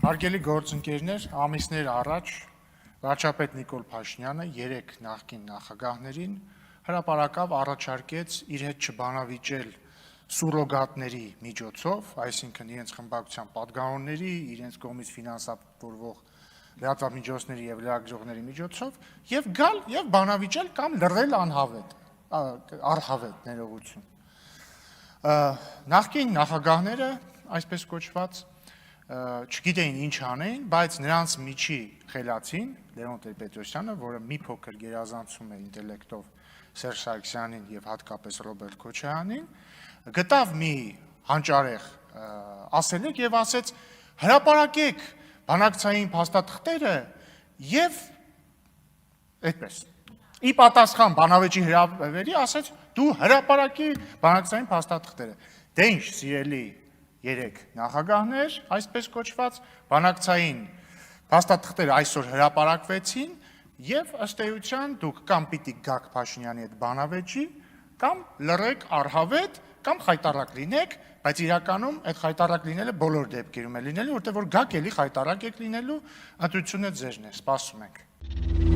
Հարգելի գործընկերներ, ամիսներ առաջ վարչապետ Նիկոլ Փաշինյանը 3 նախկին նախագահներին հրապարակավ առաջարկեց իր հետ չբանավիճել սուրոգատների միջոցով, այսինքն իրենց խմբակցության պատգամավորների, իրենց կողմից ֆինանսավորվող լրատվամիջոցների եւ լրագրողների միջոցով եւ գալ եւ բանավիճել կամ լռել առհավետ ներողություն։ Նախկին նախագահները, այսպես կոչված, չգիտեին ինչ անեին, բայց նրանց միջի խելացին Լևոն Տեր-Պետրոսյանը, որը մի փոքր գերազանցում է ինտելեկտով Սերժ Սարգսյանին եւ հատկապես Ռոբերտ Քոչարյանին, գտավ մի հանճարեղ ասելիք եւ ասեց. հրապարակեք բանակցային փաստաթղթերը եւ այդպես։ Ի պատասխան բանավեճի հրավերի ասեց. դու հրապարակի բանակցային փաստաթղթերը։ Դե ինչ, սիրելի 3 նախագահներ, այսպես կոչված, բանակցային փաստաթղթերը այսօր հրապարակվեցին եւ ըստ էության դուք կամ պիտի գաք Փաշինյանի հետ բանավեճի, կամ լռեք առհավետ, կամ խայտառակ լինեք, բայց իրականում այդ խայտառակ լինելը բոլոր դեպքերում է լինելու, որտեղ որ գաք էլի խայտառակ եք լինելու, ընտրությունը ձերն է, սպասում ենք։